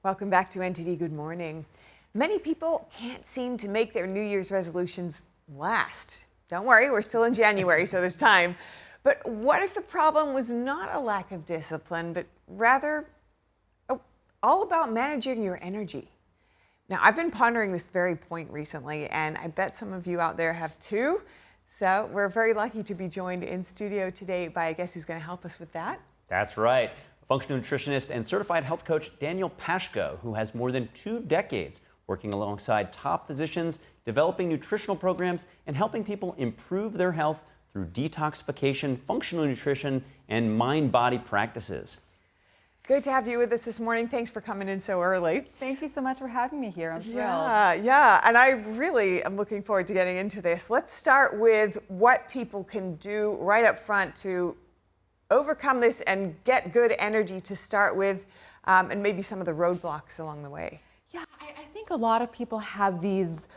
Welcome back to NTD Good Morning. Many people can't seem to make their New Year's resolutions last. Don't worry, we're still in January, so there's time. But what if the problem was not a lack of discipline, but rather all about managing your energy? Now, I've been pondering this very point recently, and I bet some of you out there have too. So we're very lucky to be joined in studio today by a guest who's going to help us with that. That's right. Functional nutritionist and certified health coach Danielle Pashko, who has more than 2 decades working alongside top physicians, developing nutritional programs, and helping people improve their health through detoxification, functional nutrition, and mind-body practices. Good to have you with us this morning. Thanks for coming in so early. Thank you so much for having me here. I'm thrilled. Yeah, and I really am looking forward to getting into this. Let's start with what people can do right up front to overcome this and get good energy to start with, and maybe some of the roadblocks along the way. Yeah, I think a lot of people have these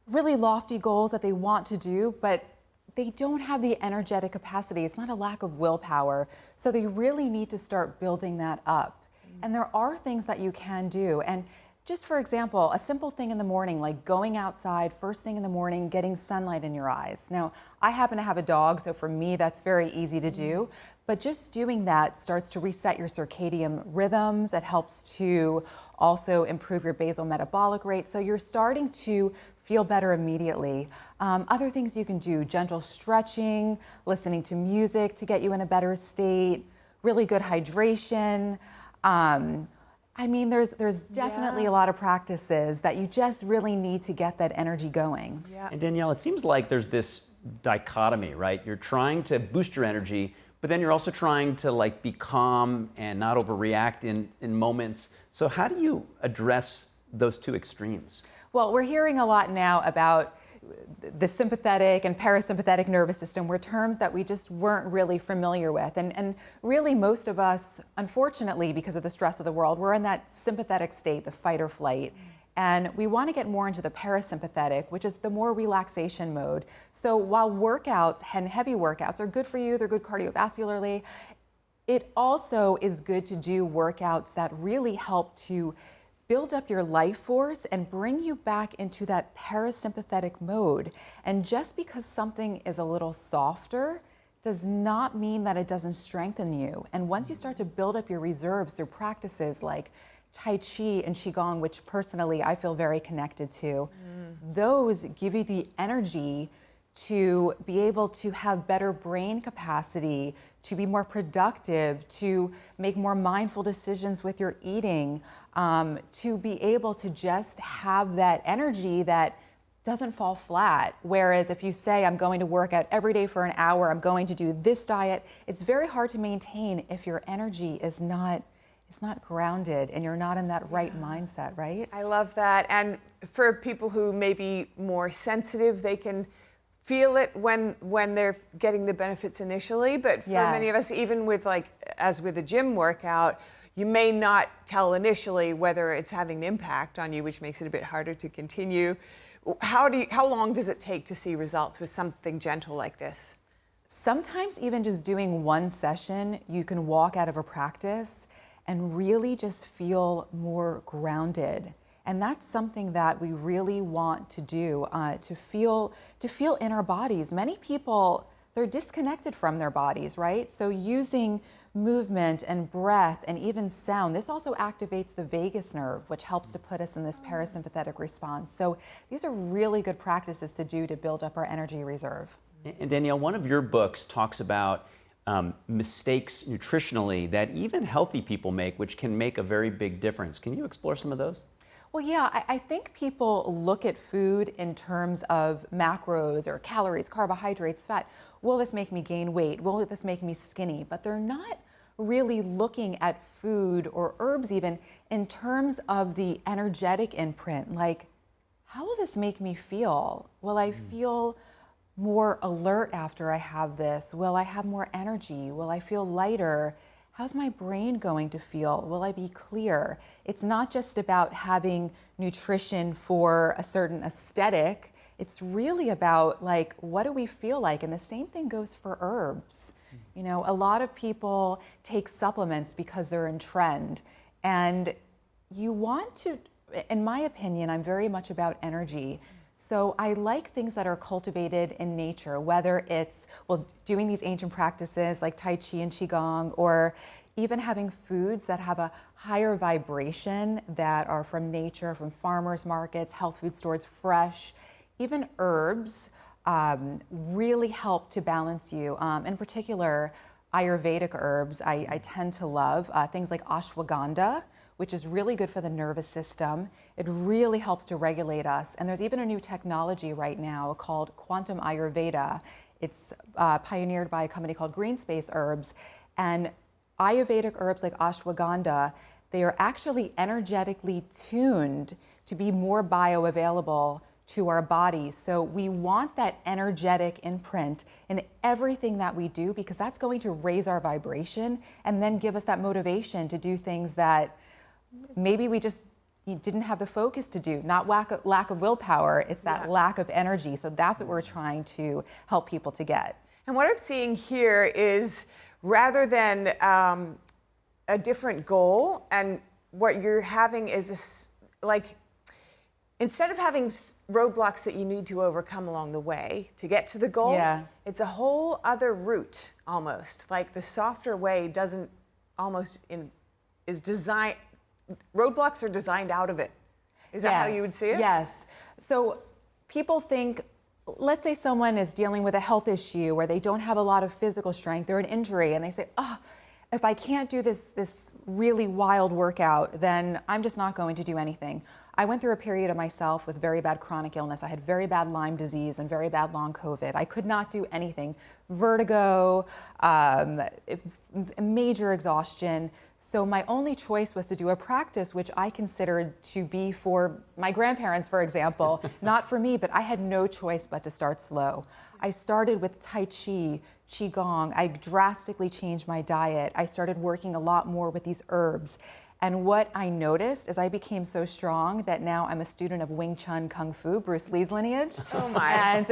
really lofty goals that they want to do, but they don't have the energetic capacity. It's not a lack of willpower. So they really need to start building that up. And there are things that you can do. And just for example, a simple thing in the morning, like going outside first thing in the morning, getting sunlight in your eyes. Now, I happen to have a dog, so for me, that's very easy to do. But just doing that starts to reset your circadian rhythms. It helps to also improve your basal metabolic rate. So you're starting to feel better immediately. Other things you can do, gentle stretching, listening to music to get you in a better state, really good hydration. I mean, there's definitely a lot of practices that you just really need to get that energy going. Yeah. And Danielle, it seems like there's this dichotomy, right? You're trying to boost your energy, but then you're also trying to be calm and not overreact in moments. So how do you address those two extremes? Well, we're hearing a lot now about the sympathetic and parasympathetic nervous system, were terms that we just weren't really familiar with. And really most of us, unfortunately, because of the stress of the world, we're in that sympathetic state, the fight or flight. And we want to get more into the parasympathetic, which is the more relaxation mode. So while workouts and heavy workouts are good for you, they're good cardiovascularly, it also is good to do workouts that really help to build up your life force and bring you back into that parasympathetic mode. And just because something is a little softer does not mean that it doesn't strengthen you. And once you start to build up your reserves through practices like Tai Chi and Qigong, which personally I feel very connected to, those give you the energy to be able to have better brain capacity, to be more productive, to make more mindful decisions with your eating, to be able to just have that energy that doesn't fall flat. Whereas if you say, I'm going to work out every day for an hour, I'm going to do this diet, it's very hard to maintain if your energy is not grounded and you're not in that right mindset, right? I love that. And for people who may be more sensitive, they can feel it when they're getting the benefits initially. But for many of us, even with as with a gym workout, you may not tell initially whether it's having an impact on you, which makes it a bit harder to continue. How long does it take to see results with something gentle like this? Sometimes even just doing one session, you can walk out of a practice and really just feel more grounded. And that's something that we really want to do, to feel in our bodies. Many people, they're disconnected from their bodies, right? So using movement and breath and even sound, this also activates the vagus nerve, which helps to put us in this parasympathetic response. So these are really good practices to do to build up our energy reserve. And Danielle, one of your books talks about mistakes nutritionally that even healthy people make, which can make a very big difference. Can you explore some of those? Well, yeah, I think people look at food in terms of macros or calories, carbohydrates, fat. Will this make me gain weight? Will this make me skinny? But they're not really looking at food or herbs even in terms of the energetic imprint. Like, how will this make me feel? Will I feel more alert after I have this? Will I have more energy? Will I feel lighter? How's my brain going to feel? Will I be clear? It's not just about having nutrition for a certain aesthetic. It's really about what do we feel like? And the same thing goes for herbs. You know, a lot of people take supplements because they're in trend. And you want to, in my opinion, I'm very much about energy. So I like things that are cultivated in nature, whether it's, well, doing these ancient practices like Tai Chi and Qigong, or even having foods that have a higher vibration that are from nature, from farmers markets, health food stores, fresh. Even herbs really help to balance you. In particular, Ayurvedic herbs I tend to love, things like ashwagandha, which is really good for the nervous system. It really helps to regulate us. And there's even a new technology right now called quantum Ayurveda. It's pioneered by a company called Green Space Herbs. And Ayurvedic herbs like ashwagandha, they are actually energetically tuned to be more bioavailable to our bodies. So we want that energetic imprint in everything that we do, because that's going to raise our vibration and then give us that motivation to do things that maybe we just didn't have the focus to do. Not lack of willpower, it's that lack of energy. So that's what we're trying to help people to get. And what I'm seeing here is, rather than a different goal, and what you're having is like, instead of having roadblocks that you need to overcome along the way to get to the goal, it's a whole other route almost. Like the softer way doesn't almost is designed, roadblocks are designed out of it. Is that how you would see it? Yes. So people think, let's say someone is dealing with a health issue where they don't have a lot of physical strength or an injury, and they say, oh, if I can't do this really wild workout, then I'm just not going to do anything. I went through a period of myself with very bad chronic illness. I had very bad Lyme disease and very bad long COVID. I could not do anything. Vertigo, major exhaustion. So my only choice was to do a practice which I considered to be for my grandparents, for example, not for me, but I had no choice but to start slow. I started with Tai Chi, Qigong. I drastically changed my diet. I started working a lot more with these herbs. And what I noticed is I became so strong that now I'm a student of Wing Chun Kung Fu, Bruce Lee's lineage. Oh my. And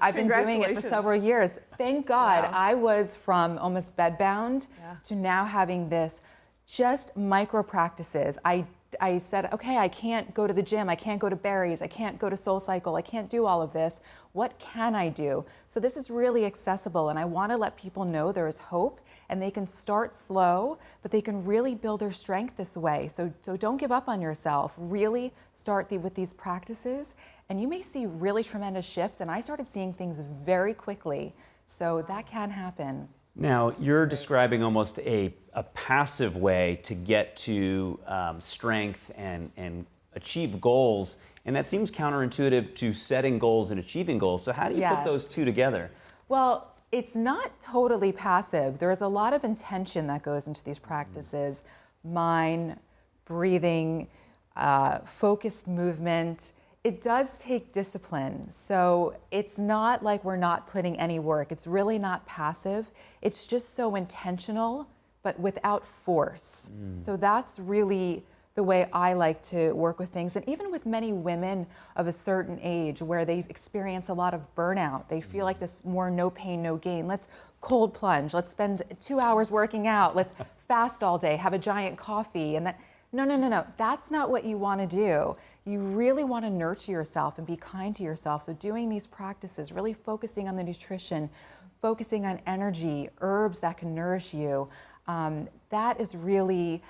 I've been doing it for several years. Thank God. Wow. I was from almost bedbound to now having this just micro practices. I said, okay, I can't go to the gym, I can't go to Barry's, I can't go to Soulhakker, I can't do all of this. What can I do? So this is really accessible, and I want to let people know there is hope, and they can start slow, but they can really build their strength this way. So don't give up on yourself. Really start with these practices, and you may see really tremendous shifts. And I started seeing things very quickly, so that can happen. Now, you're describing almost a passive way to get to strength and achieve goals, and that seems counterintuitive to setting goals and achieving goals. So how do you put those two together? Well, it's not totally passive. There's a lot of intention that goes into these practices. Mind, breathing, focused movement. It does take discipline. So it's not like we're not putting any work. It's really not passive. It's just so intentional, but without force. So that's really the way I like to work with things. And even with many women of a certain age where they've experienced a lot of burnout, they feel like this more no pain, no gain. Let's cold plunge. Let's spend 2 hours working out. Let's fast all day, have a giant coffee. And that, no. That's not what you want to do. You really want to nurture yourself and be kind to yourself. So doing these practices, really focusing on the nutrition, focusing on energy, herbs that can nourish you, that is really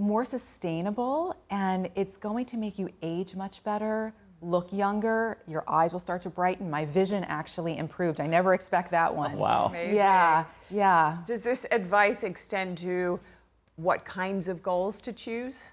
more sustainable, and it's going to make you age much better, look younger, your eyes will start to brighten. My vision actually improved. I never expect that one. Oh, wow. Amazing. Yeah. Does this advice extend to what kinds of goals to choose?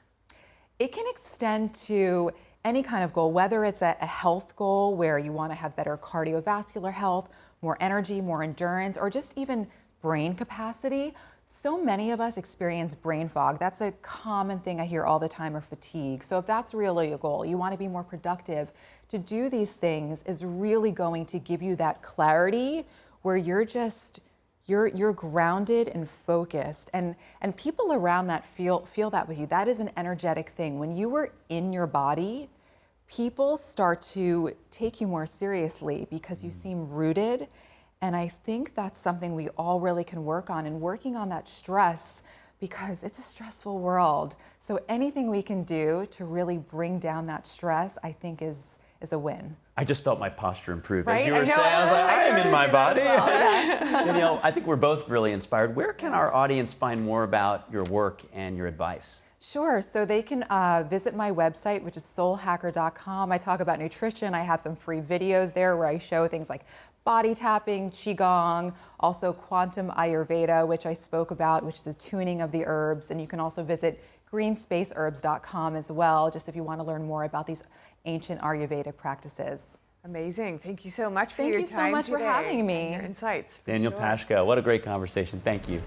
It can extend to any kind of goal, whether it's a health goal where you want to have better cardiovascular health, more energy, more endurance, or just even brain capacity. So many of us experience brain fog. That's a common thing I hear all the time, or fatigue. So if that's really a goal, you want to be more productive, to do these things is really going to give you that clarity where you're grounded and focused, and people around that feel that with you. That is an energetic thing. When you are in your body, people start to take you more seriously because you seem rooted. And I think that's something we all really can work on, and working on that stress, because it's a stressful world. So anything we can do to really bring down that stress, I think is a win. I just felt my posture improve. Right? As you were I know, saying, I was like, I am started in my to do that body. as well, yes. Danielle, I think we're both really inspired. Where can our audience find more about your work and your advice? Sure, so they can visit my website, which is soulhakker.com. I talk about nutrition. I have some free videos there where I show things like body tapping, qigong, also quantum Ayurveda, which I spoke about, which is the tuning of the herbs. And you can also visit greenspaceherbs.com as well, just if you want to learn more about these ancient Ayurvedic practices. Amazing. Thank you so much for Thank your you so time much for today having me. and your insights. For Danielle sure. Pashko, what a great conversation. Thank you.